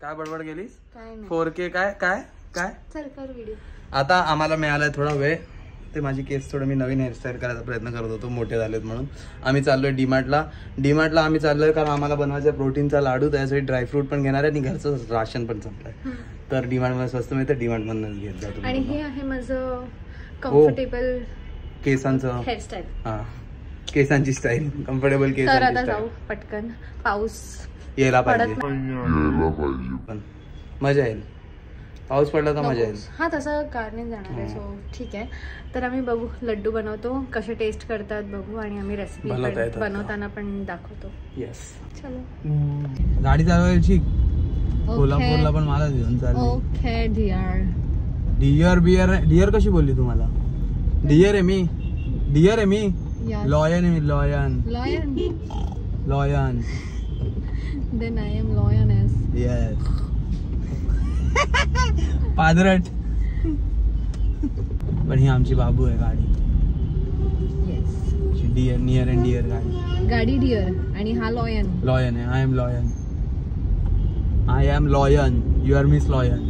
काय बडबड केलीस? काय नाही 4K काय काय काय चल कर व्हिडिओ. आता आम्हाला मिळालाय थोडा वेळ. ते माझी केस थोडं मी नवीन हेअरस्टाईल करायचा प्रयत्न करत होतो, मोठे झालेत म्हणून. आम्ही चाललोय डीमार्टला आम्ही चाललोय कारण आम्हाला बनवायचा प्रोटीनचा लाडू, त्यासाठी ड्रायफ्रूट पण घेणार आहे आणि घरचं राशन पण संपलंय. तर डीमार्टमध्ये स्वस्त मिळतं, डीमार्टमधूनच घेत जातो. आणि हे आहे माझं कम्फर्टेबल केसांचं हेअरस्टाईल. हा केसांची स्टाईल, कम्फर्टेबल केस. तर आता जाऊ पटकन, पाऊस यायला पाहिजे पण मजा येईल. पाऊस पडला तर मजा येईल. हा तसं कारने जाणार आहे, सो ठीक आहे. तर आम्ही बघू, लड्डू बनवतो, कसे टेस्ट करतात बघू आणि आम्ही रेसिपी बनवताना पण दाखवतो. येस चलो गाडी चालवायची. कोल्हापूरला पण मला घेऊन चालली. ओके डिअर कशी बोलली तुम्हाला? डिअर आहे मी, डिअर आहे मी, लॉयन आहे मी, lion. Then I am lioness. Yes. पादरट. पण ही आमची बाबू आहे गाडी. Yes. Dear, near and dear गाडी डिअर आणि हा लॉयन. लॉयन आहे. I am lion. You are miss lion.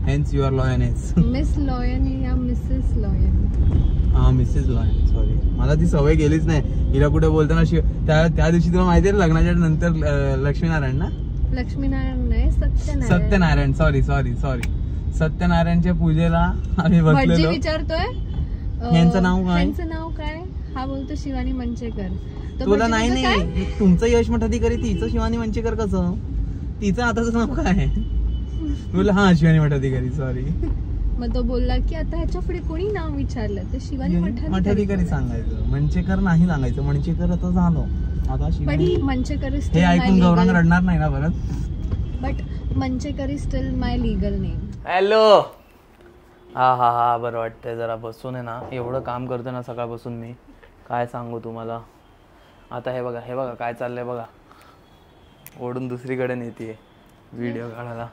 Hence you are lioness. Miss lion या मिसेस लॉयन? हा मिसेस लॉयन, सॉरी. मला ती सवय गेलीच नाही. हिला कुठे बोलताना त्या दिवशी तुला माहिती आहे लग्नाच्या नंतर लक्ष्मीनारायण ना? लक्ष्मीनारायण नाही, सत्यनारायण. सॉरी सत्यनारायणच्या पूजेला आम्ही बसलेलो. विचारतोय यांचं नाव काय? हा बोलतो शिवानी मंचेकर. तुला नाही तुमचं यश मठाधिकारी, तिचं शिवानी मंचेकर कसं? तिचं आताच नाव काय? बोला हा शिवानी मठाधिकारी, सॉरी. मग तो बोलला की आता ह्याच्या पुढे कोणी नाव विचारलं तर शिवानी मठाधिकारी सांगायचं, मंचेकर नाही सांगायचं. मंचेकर आता झालो. आता शिवानी मंचेकर हे ऐकून गौरांग रडणार नाही ना परत? But Manchekar is still my legal name. Hello. हा बरं वाटतंय जरा बसून आहे ना. एवढं काम करतो ना सकाळपासून मी, काय सांगू तुम्हाला. आता हे बघा काय चाललंय बघा. ओढून दुसरीकडे नेते व्हिडिओ काढायला.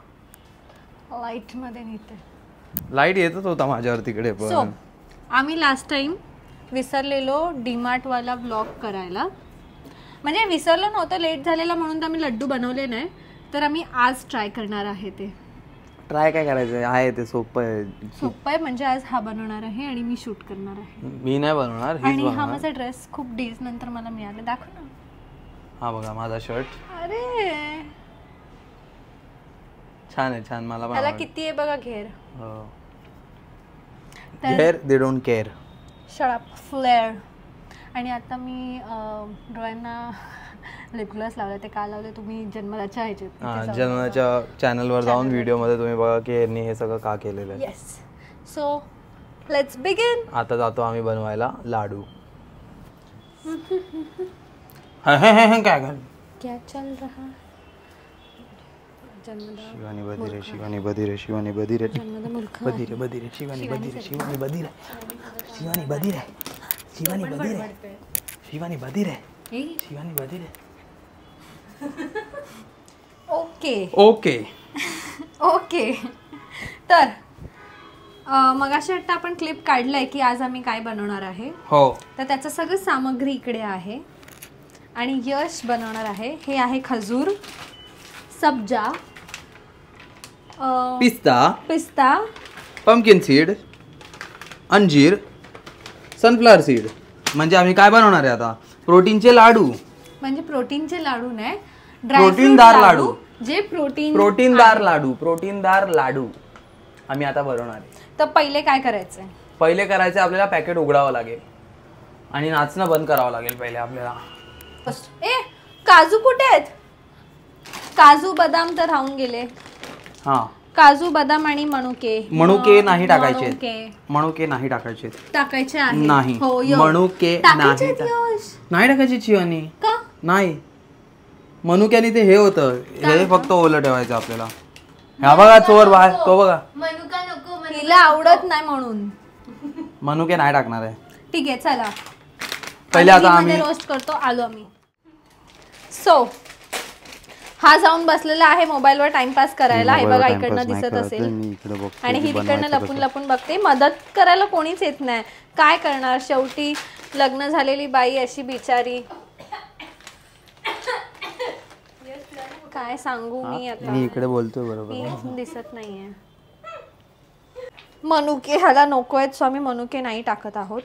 लाईट मध्ये नेते. लाईट येतच होता माझ्यावर तिकडे. पण आम्ही लास्ट टाइम विसरलेलो डीमार्ट वाला ब्लॉग करायला. म्हणजे विसरलो नव्हतं, लेट झालेला म्हणून आम्ही लड्डू बनवले नाही. तर आम्ही आज ट्राय करणार आहे. ते ट्राय काय करायचं आहे? ते सोपं आहे म्हणजे आज हा बनवणार आहे आणि मी शूट करणार आहे. मी नाही बनवणार. आणि हा माझा ड्रेस खूप डेज नंतर मला मिळाला. दाखव ना. हा बघा माझा शर्ट. अरे छान आहे, छान. मला त्याला किती आहे बघा घेर. घेर they don't care. Shut flare. आणि आता मी डोळ्यांना लिप ग्लॉस लावले. ते का लावले तुम्ही जन्मदाच्या जन्मदाच्या चॅनलवर जाऊन व्हिडिओ मध्ये तुम्ही बघा की यांनी हे सगळं का केलेलं आहे. येस. So let's begin. आता जातो आम्ही बनवायला लाडू. क्या चल रहा? शिवानी बधीरे, शिवानी बधीरे, शिवानी बधीरे, बधीरे बधीरे, शिवानी बधीरे, शिवानी बधीरे, शिवानी बधीरे, शिवानी बधीरे, शिवानी बधीरे, शिवानी बधीरे. ओके. तर मगाशी वाटतं आपण क्लिप काढलाय की आज आम्ही काय बनवणार आहे. हो. तर त्याचं सगळं सामग्री इकडे आहे. आणि यश बनवणार आहे. हे आहे खजूर, सब्जा, पिस्ता, पंपकिन सीड, अंजीर, सनफ्लावर सीड. म्हणजे आम्ही काय बनवणार आहे आता? प्रोटीनचे लाडू. म्हणजे प्रोटीनचे लाडू नाही, प्रोटीनदार लाडू. जे प्रोटीनदार लाडू आम्ही आता बनवणार आहे. तर पहिले काय करायचंय? पहिले करायचं आपल्याला पॅकेट उघडावं लागेल आणि नाचणं बंद करावं लागेल पहिले आपल्याला. काजू कुठे आहेत? काजू बदाम तर राहून गेले. काजू बदाम आणि मनुके नाही टाकायचे. मनुके नाही टाकायचे. टाकायचे आहे नाही. मनुके नाही टाकायचे. चिवानी का नाही? मनुक्याने ते हे होतं, हे फक्त ओलं ठेवायचं आपल्याला. ह्या बघा चोर बाहेर, तो बघा. मनुका नको, तिला आवडत नाही म्हणून मनुके नाही टाकणार आहे. ठीक आहे चला पहिले आता आम्ही रोस्ट करतो. आलो आम्ही. सो हा जाऊन बसलेला आहे मोबाईलवर टाइमपास करायला. हे बघा इकडनं दिसत असेल. आणि ही तिकडनं लपून लपून बघते. मदत करायला कोणीच येत नाही. काय करणार, शेवटी लग्न झालेली बाई अशी बिचारी. काय सांगू मी आता, मी इकडे बोलतोय बरोबर. मी दिसत नाहीये. मनुके ह्याला नको आहेत, सो आम्ही मनुके नाही टाकत आहोत.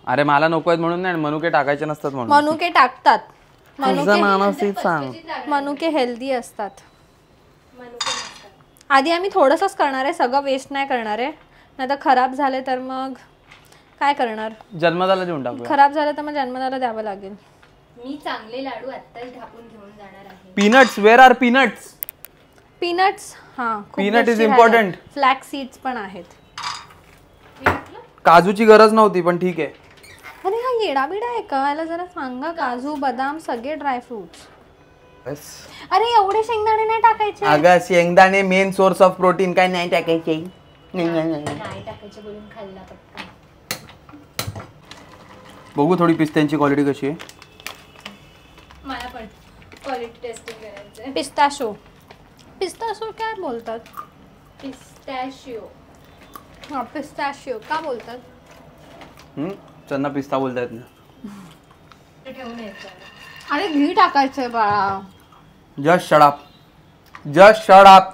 अरे मला नको आहेत म्हणून नाही, मनुके टाकायचे नसतात म्हणून. मनुके टाकतात. तुझं मानसिक सांग. मनुके हेल्दी असतात. आधी आम्ही थोडंसंच करणार आहे, सगळं वेस्ट नाही करणार आहे, नाही तर खराब झाले तर मग काय करणार. जन्मदाला देऊन टाकू. खराब झालं तर मग जन्मदाला द्यावं लागेल. मी चांगले लाडू आत्ताच ढापून घेऊन जाणार आहे. Peanuts, where are peanuts? Peanuts, हा peanut is important. Flax seeds पण आहेत. काजूची गरज नव्हती पण ठीक आहे. अरे हा येडा बिडा आहे का, याला जरा सांगा. काजू बदाम सगळे ड्रायफ्रुट्स. अरे एवढे शेंगदाणे नाही टाकायचे. अगं शेंगदाणे मेन सोर्स ऑफ प्रोटीन, काय नाही टाकायचे. नाही टाकायचे बोलून खाल्ला पटकन. बघू थोडी पिस्त्यांची क्वालिटी कशी आहे. मला पण क्वालिटी टेस्टिंग करायचंय. पिस्ताशो. पिस्ताशो काय बोलतात? पिस्टॅशिओ. हा पिस्ताशिओ का बोलतात? त्यांना पिस्ता बोलता येत नाही. ठेवून यायचं. अरे घी टाकायचंय बाळा. Just shut up, just shut up,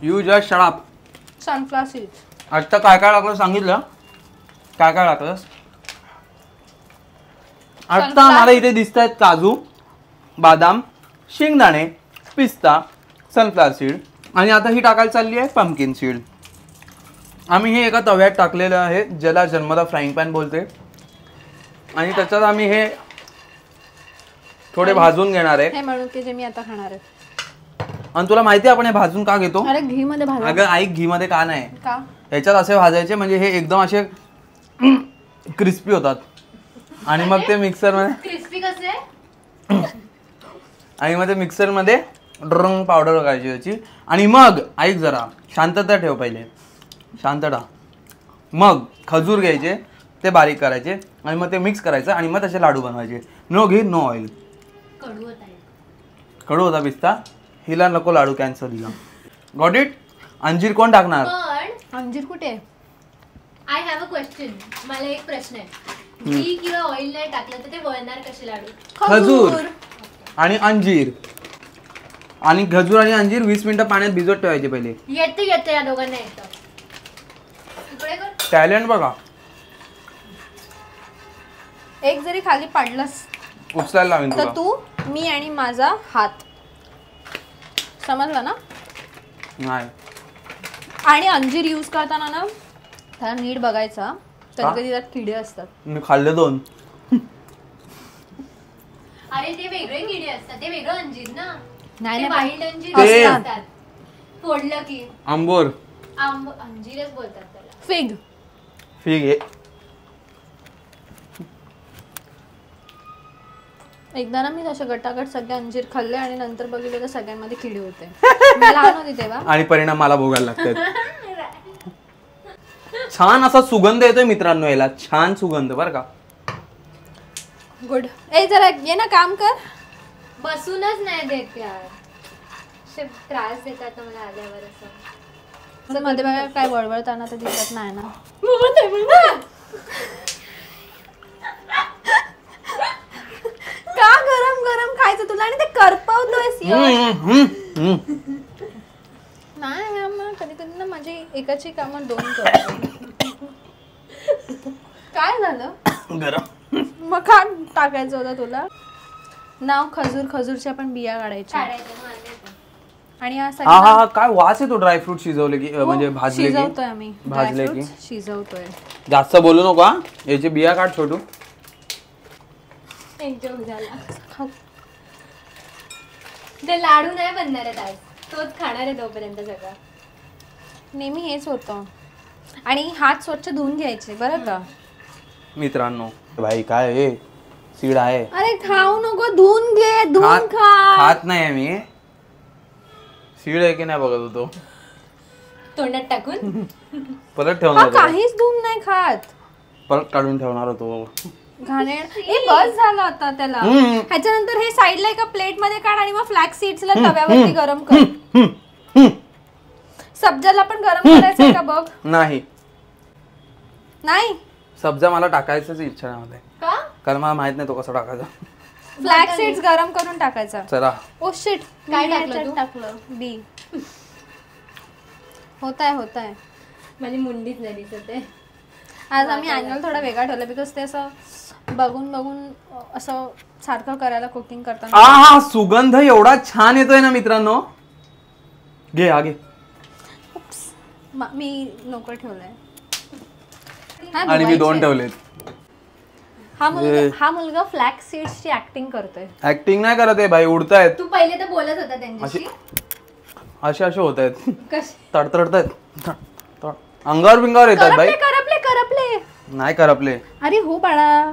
you just shut up. Sunflower seeds. आता काय काय टाकलं सांगितलं? काय काय टाकलंस? आता मला इथे दिसत आहेत काजू, बदाम, शेंगदाणे, पिस्ता, सनफ्लॉवर सीड आणि आता ही टाकायला चालली आहे पंपकिन सीड. आम्ही हे एका तव्यात टाकलेलं आहे, ज्याला जन्मदा फ्राईंग पॅन बोलते, आणि त्याच्यात आम्ही हे थोडे भाजून घेणार आहे. हे मनुके जे मी आता खाणार आहे. आणि तुला माहिती आहे आपण हे भाजून का घेतो? अरे घी मध्ये भाजा. अगं ऐक, घी मध्ये का नाही, का? ह्याच्यात असे भाजायचे म्हणजे हे एकदम असे क्रिस्पी होतात. आणि मग ते मिक्सर मध्ये क्रिस्पी कसे? आणि मग ते मिक्सर मध्ये ड्रंग पावडर करायची त्याची. आणि मग ऐक जरा, शांतता ठेव पहिले, शांतता. मग खजूर घ्यायचे, ते बारीक करायचे आणि मग ते मिक्स करायचं आणि मग त्याचे लाडू बनवायचे. नो घी नो ऑइल. कडू होता. कडू होता पिस्ता, हिला नको लाडू, कॅन्सर हिला. Got it. अंजीर कोण टाकणार? पण अंजीर कुठे आहे? I have a question. मला एक प्रश्न आहे. घी किंवा ऑइल नाही टाकलं तर ते वळणार कसे लाडू? खजूर आणि अंजीर. आणि खजूर आणि अंजीर 20 मिनिटं पाण्यात भिजवत ठेवायचे पहिले. येते येते या दोघांना येतं. इकडे कर. टॅलेंट बघा. एक जरी खाली पडलंस उचलायला लावेन तर तुला. तू, मी आणि माझा हात, समजलं ना? नाही. आणि अंजीर यूज करताना ना त्याला नीट बघायचा, कधी कधी त्यात किडे असतात. मी खाल्ले 2. अरे ते वेगळे किडे असतात, ते वेगळं अंजीर ना. नाही, ते नाही, वाईल्ड अंजीर ते- असतात. फोडलं की आंबोर, अंजीरच बोलतात त्याला. फिग. फिग आहे. एकदा ना मी तसे गटागट सगळे अंजीर खाल्ले आणि नंतर बघितलं तर सगळ्यांमध्ये किडे होते. मी लहान होती तेव्हा. आणि परिणाम मला भोगायला लागतात. छान असा सुगंध येतोय मित्रांनो, याला छान सुगंध बरं का. गुड. ए जरा ये ना, काम कर. बसूनच नाही देत यार, असे त्रास देतात ना मला आल्यावर. असं मध्ये बघा काय वळवळताना तर दिसत नाही ना. का गरम गरम खायचं तुला आणि ते करपवतोयस. नाही मग कधी कधी ना माझी एकाची कामं 2 करतो. काय झालं? गरम. मग का टाकायचं होतं तुला? नाव खजूर, खजूरच्या पण बिया काढायच्या. काढायचं मान्य. आणि हा हा सगळा हा हा, काय वास येतो ड्रायफ्रूट शिजवले की, म्हणजे भाजले की. शिजवतोय आम्ही. भाजले की. ड्रायफ्रुट्स शिजवतोय. जास्त बोलू नको हा. याची बिया काढ छोटू. एक जोक झाला. ते लाडू नाही बनणार आहेत आज, तोच खाणार आहे तोपर्यंत सगळं. नेहमी हेच होतं. आणि हात स्वच्छ धुवून घ्यायचे बरं का मित्रांनो. भाई काय हे सीड आहे. अरे खाऊ नको, धुवून घे, धुवून खा. खात नाही मी. सीड आहे की नाही बघत होतो. तोंडात टाकून परत ठेवणार होतो. काहीच धुवून नाही खात. परत काढून ठेवणार होतो. घाणेर. ए बस झालं आता त्याला. ह्याच्यानंतर हे साईडला एका प्लेट मध्ये काढ आणि मग फ्लॅक्स सीड्सला तव्यावरती गरम कर. सब्जाला पण गरम करायचंय का बघ. नाही, नाही सब्जा मला टाकायचंच इच्छा नाही. का? कारण मला माहित नाही तो कसा टाकायचा. फ्लॅक्स सीड्स गरम करून टाकायचा. चला ओ शिट, काय टाकलं तू? टाकलं बी. होताय माझी मुंडीच नाही दिसत आहे. आज आम्ही अँगल थोडा वेगळा ठेवला बिकॉज ते असं बघून असं सारखं करायला कुकिंग करताना. हा सुगंध एवढा छान येतोय ना मित्रांनो. घे आगे. मी नोकर ठेवलाय आणि मी 2 ठेवलेत. हा मुलगा फ्लॅक्स सीड्सची ऍक्टिंग करतोय. ऍक्टिंग नाही करत आहे भाई, उडतायत तू पहिले तर बोलत होता त्यांच्याशी. असे होत आहेत, कशी तडतडतायत, अंगावर बिंगावर येतात भाई. करपले नाही करपले. अरे हो बाळा.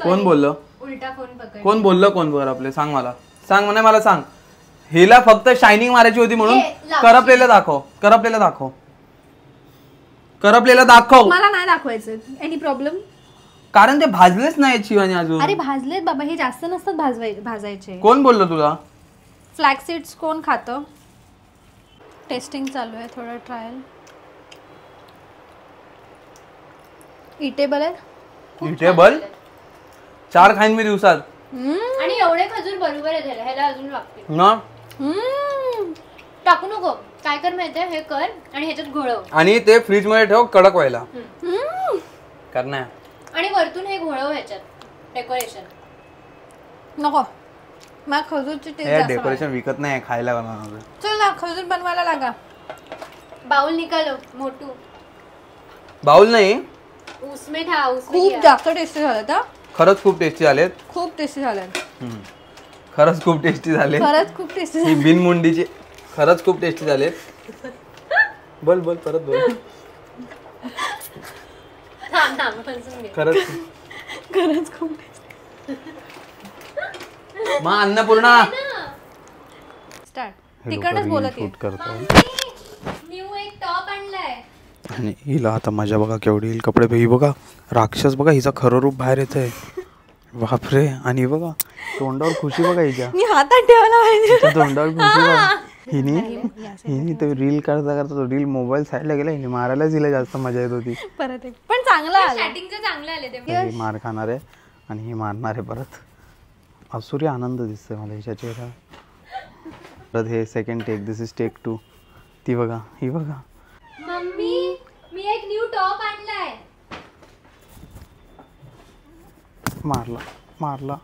कोण बोललं? उलटा फोन पकड. कोण बोललं? कोण करपले? सांग मला, सांग म्हणे मला सांग. हिला फक्त शायनिंग मारायची होती म्हणून करपलेलं दाखव, करपलेलं दाखव, करपलेलं दाखव. मला नाही दाखवायचं. Any problem? कारण ते भाजलेच नाही शिवानी अजून. अरे भाजलेत बाबा, हे जास्त नसतात भाजायचे. कोण बोललं तुला? फ्लॅक्स सीड्स कोण खातं? टेस्टिंग चालू आहे, थोडं ट्रायल. इटेबल आहे. इटेबल 4 खाईन मी दिवसात. आणि एवढे खजूर बरोबर आहे त्याला, ह्याला अजून लागते ना. टाकू नको. काय कर माहितीये, हे कर आणि ह्याच्यात घोळव आणि ते फ्रीज मध्ये ठेव कडक व्हायला. करणार आणि वरतून हे घोळव ह्याच्यात डेकोरेशन. नको, मला खजूरची टेस्ट हे जास्त डेकोरेशन विकत नाही, खायला बनवणार. आवडते. चल ना खजूर बनवायला लागा. बाउल निकालो मोठू. बाउल नाही, उसमें था खूप जास्त टेस्टी झालं तर. खरंच खूप टेस्टी झालेत. खूप टेस्टी झालं. खरंच खूप टेस्टी झाले. खरंच खूप टेस्टी. ही बिनमुंडीचे खरंच खूप टेस्टी झालेत. बोल बोल परत बोल. खरंच खरंच खूप टेस्टी. मा अन्नपूर्णा स्टार्ट. तिकडच बोलत आहे. न्यू एक टॉप आणलाय. आणि हिला आता मजा बघा केवढी येईल. कपडे ही बघा, राक्षस बघा, हिचा खरं रूप बाहेर येत आहे. बापरे. आणि बघा तोंडावर खुशी बघा हिच्या. मी हातात ठेवला पाहिजे. तोंडावर खुशी बघा. हिने तो रील करता करता तो रील मोबाईल साईडला गेला. हिने मारायलाच हिला जास्त मजा येत होती. परत एक पण चांगला आला. स्टार्टिंगचे चांगले आले ते. ही मार खाणार आहे आणि ही मारणार आहे परत. असुरी आनंद दिसतोय मला हिच्या चेहरा. परत हे second take, this is take 2. ती बघा, ही बघा. मम्मी मी एक न्यू टॉप आणलाय. मारला मारला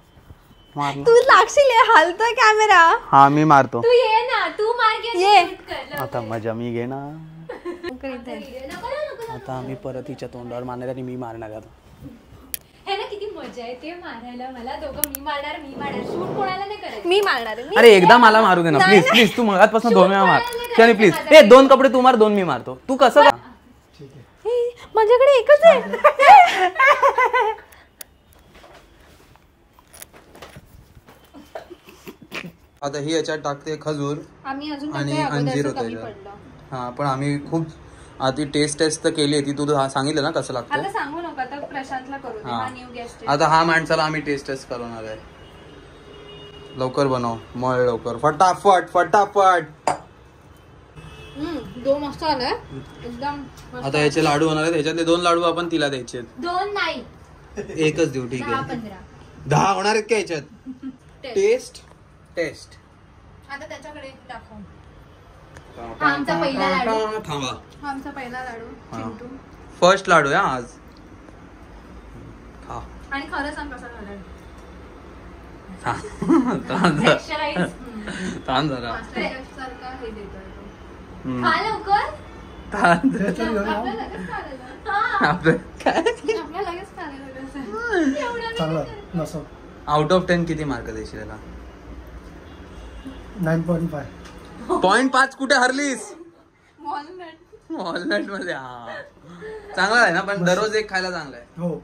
मारला. तू लागशील, हालतोय कॅमेरा. हा मी मारतो. तू ये ना, तू मार के ये. शूट कर. आता मजा मी घेणार. नको नको. आता आम्ही परत हिच्या तोंडावर मारणार आणि मी मारणार आता. हे ना किती मजा येते मारायला. मला दोघं मी मारणार शूट कोणाला नाही करायचं. मी मारणार आहे. अरे एकदा मला मारू दे ना प्लीज प्लीज. तू मगाचपासून 2 वेळा मार शनी प्लीज. ए 2 कपडे तू मार, 2 मी मारतो. तू कसं? माझ्याकडे एकच आहे. आता ही याच्यात टाकते खजूर आम्ही अजून आणि टाकतोय, अंजीर अगोदरचं कमी होतं पडलं. हा पण आम्ही खूप आधी टेस्ट तर केली आहे ती. तू सांगितलं ना कसं लागतं. आता सांगू नका, तर प्रशांतला करू दे. हा न्यू गेस्ट आहे. आता हा माणसाला आम्ही टेस्ट करवणार आहे. लवकर बनव, मळ लवकर, फटाफट फटाफट. 2 मस्त आलाय एकदम. आता याचे लाडू होणार आहेत. ह्याच्यातले 2 लाडू आपण तिला द्यायचे. 2 नाही, एकच देऊ. ठीक आहे. 10-15. 10 होणार आहेत का याच्यात? Test test. आता त्याच्याकडे दाखव. हा आमचा पहिला लाडू. थांबा, हा आमचा पहिला लाडू. चिंटू. फर्स्ट लाडू आहे आज. खा. आणि खरं सांग कसा झालाय. Texturize. थांब जरा. सारखा हे देतोय तो. खा लवकर. थांब. आपल्या लगेच चालेल. आपलं काय? आपल्या लगेच चालेल. आउट ऑफ 10 किती मार्क देशील याला? 9.5. 0.5 कुठे हरलीस? वॉलनट. वॉलनट मध्ये. हा चांगला आहे ना, पण दररोज एक खायला चांगला आहे. हो.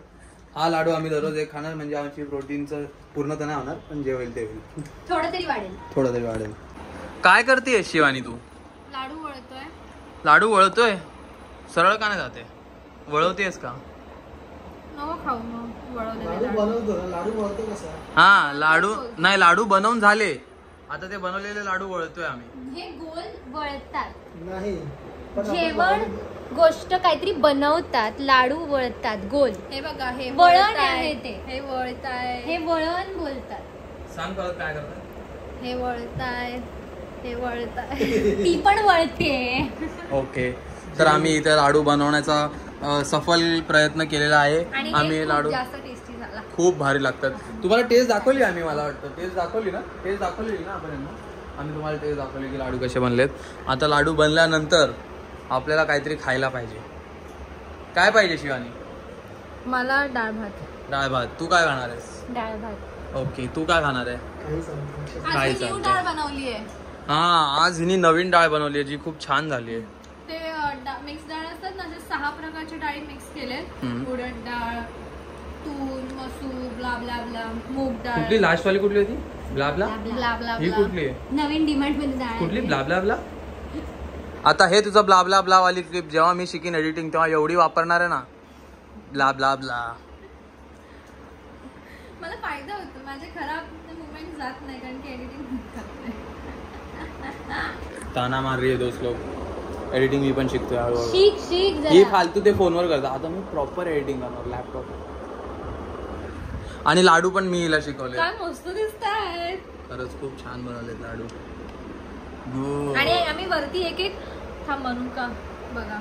हा लाडू आम्ही दररोज एक खाणार म्हणजे आमची प्रोटीनचं पूर्ण तर नाही होणार, पण जे होईल ते होईल. थोडं तरी वाढेल. थोडं तरी वाढेल. काय करतेय शिवानी तू? लाडू वळतोय. लाडू वळतोय? सरळ का नाही जाते? वळवतेस का? नको खाऊ मग वळवलेले लाडू लाडू. बनवतो ना, लाडू बनवतो कसा? हा लाडू नाही, लाडू बनवून झाले. आता ते बनवलेले लाडू वळतोय आम्ही. हे गोल वळतात. नाही. पण आपण जेवण गोष्ट काहीतरी बनवतात, लाडू वळतात गोल. हे बघा, हे वळण वळताय. आहे ते. हे वळताय. हे वळण बोलतात. सांग परत काय करतात. हे वळताय, हे वळताय, ती पण वळते. ओके, तर आम्ही इथे लाडू बनवण्याचा सफल प्रयत्न केलेला आहे. आणि आम्ही लाडू जास्त टेस्टी झाला. खूप भारी लागतात. तुम्हाला टेस्ट दाखवली आम्ही, मला वाटतं टेस्ट दाखवली ना आपण यांना. आम्ही तुम्हाला टेस्ट दाखवली की लाडू कसे बनलेत. आता लाडू बनल्यानंतर आपल्याला काहीतरी खायला पाहिजे. काय पाहिजे शिवानी? मला डाळ भात. डाळ भात. तू काय खाणार आहेस? डाळ भात. ओके, तू काय खाणार आहे? काही सांगतो. काय आज न्यू चालतंय? डाळ बनवली आहे. हा, आज हिने नवीन डाळ बनवली आहे जी खूप छान झाली आहे. ते मिक्स डाळ असतात ना, अशा 6 प्रकारच्या डाळी मिक्स केले. उडद डाळ, तूर, मसूर, ब्ला ब्ला ब्ला, मूग डाळ. कुठली लास्ट वाली कुठली होती? ब्लाबला. ब्ला ब्ला ही ब्ला. कुठली आहे? नवीन डिमांड मध्ये डाळ कुठली? Blah blah blah. आता हे तुझं ब्लाबला ब्ला वाली क्लिप जेव्हा मी शिकीन एडिटिंग तेव्हा एवढी वापरणार आहे ना, ब्ला ब्ला ब्ला. मला फायदा होतो, माझे खराब मुवमेंट जात नाही कारण की एडिटिंग करते. ताना मार रही है दोस्त लोग. एडिटिंग मी पण शिकतोय हळूहळू. शिक ही जरा. फालतू ते फोनवर करतात. आता मी प्रॉपर एडिटिंग करणार लॅपटॉप. आणि लाडू पण मी हिला शिकवले. काय मस्त दिसत आहेत. खरंच खूप छान बनवलेत लाडू. आणि आम्ही वरती एक एक हा मनुका बघा.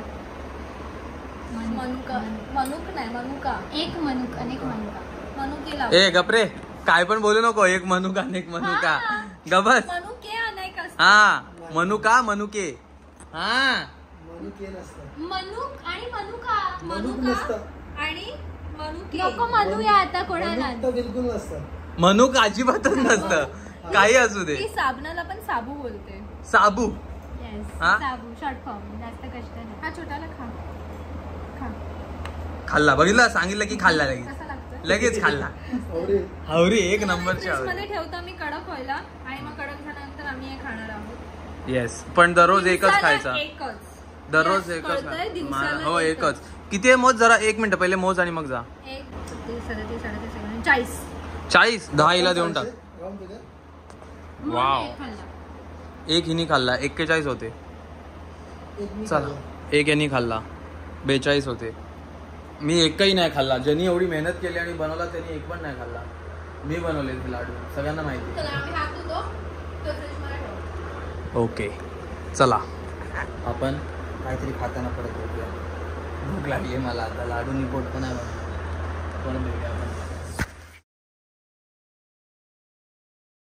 मनुका, मनुक नाही मनुका, एक मनुक अनेक मनुका. मनुके लाव. ए गपरे, काय पण बोलू नको. एक मनुका एक मनुका. गबस. मनुके अनेक असतात. हा, मनुका मनुके. हा, मनुक हे नसतं. मनुक आणि मनुका. मनुक मनुका नसतं. आणि मनुके. नको म्हणूया आता कोणाला. मनुक तर बिलकुल नसतं. मनुक अजिबातच नसतं. काही असू दे. ती साबणाला पण साबू बोलते. साबू. येस, हा? साबू शॉर्ट फॉर्म, जास्त कष्ट नाही. हा छोटाला खा. खा. खाल्ला, बघितलं, सांगितलं की खाल्ला लगेच. कसा लागतो? लगेच खाल्ला. अरे हवरी एक नंबरची फ्रीज हवरी. मध्ये ठेवतो मी कडक व्हायला आणि मग कडक झाल्यानंतर आम्ही हे खाणार आहोत. येस, पण दररोज एकच दिवसाला खायचा. एकच. दररोज Yes, एकच कळतंय, खायचा. दिवसाला हो एकच. एकच. किती आहे मोज? जरा 1 मिनिट पहिले मोज आणि मग जा. 1, 30, 37, 38, 40. 40. 10 हिला देऊन टाक. राहून दे का? मग वाव. एक खाल्ला. एक हिनी खाल्ला, 41 होते. एक मी चला, खाल्ला. एक यांनी खाल्ला, 42 होते. मी एकही नाही खाल्ला. ज्यांनी एवढी मेहनत केली आणि बनवला त्यांनी एक पण नाही खाल्ला. मी बनवले ते लाडू, सगळ्यांना माहिती. चला आम्ही हात धुतो. तो फ्रीजमध्ये ठेवू. ओके, चला आपण काहीतरी खाताना परत भेटूया. भूक लागली आहे मला आता. लाडूनी पोट पण आहे. कोण भेटूया आपण.